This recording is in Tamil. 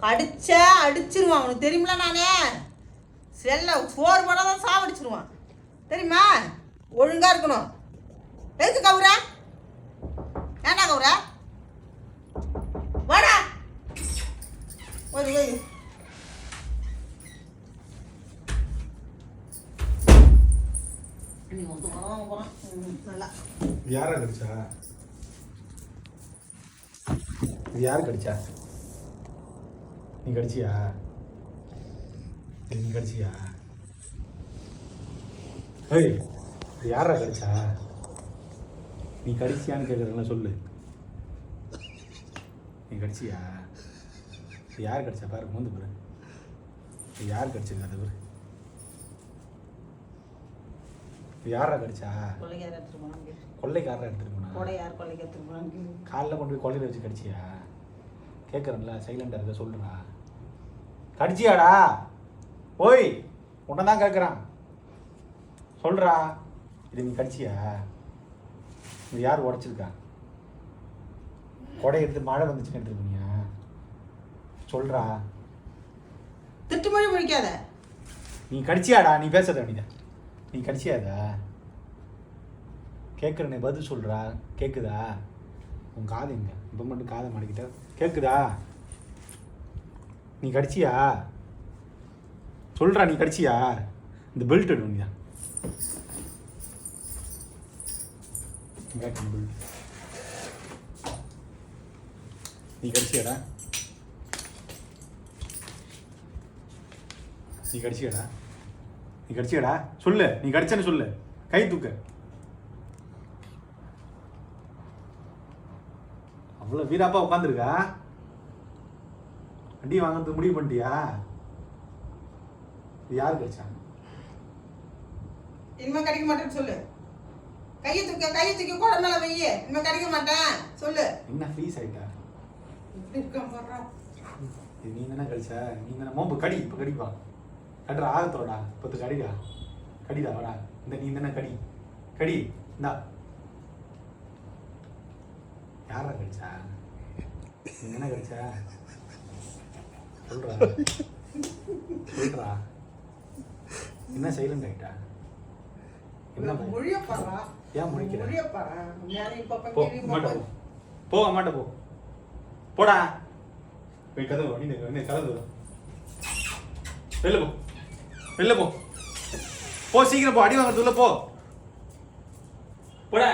கடிச்சா அடிச்சிருவான். அவனுக்கு தெரியுமில, நானே செல்ல சோறு போடாதான் சாவடிச்சிருவான் தெரியுமா? ஒழுங்கா இருக்கணும். எதுக்கு கவுரா? ஏன்னா கவுரா? வாடா ஒரு யாரா கடிச்சா? இது யாரு கடிச்சா? நீ கடிச்சியா? நீ கடிச்சியா? ஏய், இது யாரா கடிச்சா? நீ கடிச்சியான்னு கேட்குறதுல சொல்லு. நீ கடிச்சியா? இது யார் கடிச்சா பாரு, மூந்து பாரு. இது யார் கடிச்சிருக்கா? அது பாரு. இது யாரா கடிச்சா? கொள்ளைக்காரரை எடுத்துட்டு போனா. காலில் கொண்டு போய் கொள்ளையில வச்சு கடிச்சியா? கேட்குறேன்ல, சைலண்டாக இருக்க சொல்லுடா. கடிச்சியாடா? ஓய், உன்னை தான் கேட்குறான், சொல்றா. இது நீ கடிச்சியா? இது யார் உடச்சிருக்கா? கொடை எடுத்து மழை வந்துச்சுன்னு எடுத்துட்டு போனியா? சொல்றா. திட்டு மொழி முடிக்காத. நீ கடிச்சியாடா? நீ பேசுறத வேண்டியதான். நீ கடிச்சியாதா? கேட்குறனே, பதில் சொல்றா. கேட்குதா? உன் காது எங்க? இப்போ மட்டும் காதை மாட்டிக்கிட்ட. கேட்குதா? நீ கடிச்சியா? சொல்றா, நீ கடிச்சியா? இந்த பெல்ட் எடு வேண்டியதான். நீ கடிச்சியாடா? நீ கடிச்சியாடா? நீ கடிச்சியாடா? சொல்லு. நீ கடிச்சன்னு சொல்லு. கை தூக்க. அவ்வளோ வீராப்பா உட்காந்துருக்கா? அடி வாங்கிறது முடிவு பண்ணிட்டியா? இது யாரு கடிச்சா? இனிமே கடிக்க மாட்டேன்னு சொல்லு. கையை தூக்கி குழம்பு மேல வையே. இனிமே கடிக்க மாட்டேன் சொல்லு. என்ன ஃப்ரீஸ் ஆயிட்டா? இப்படி இருக்க போறா. இது நீ தானே கடிச்சா? நீ தானே மோம்பு கடி. இப்போ கடிப்பா. கட்டுற ஆகத்தோடா. இப்போ கடிடா. கடிடா வாடா. இந்த நீ தானே கடி. கடி. இந்தா. யாரா கடிச்சா? நீ என்ன கடிச்சா? சொல்றா. சொல்றா. என்ன சைலண்ட் ஆயிட்டா? என்ன மொழிய பாறா? ஏன் முழிக்கிற? மொழிய பாறா. நான் இப்ப போ அம்மாட்ட போ. போடா. போய் கதவு நீ கதவு. வெளில போ. போ சீக்கிரம் போ. அடி வாங்குறதுக்குள்ள போ. போடா.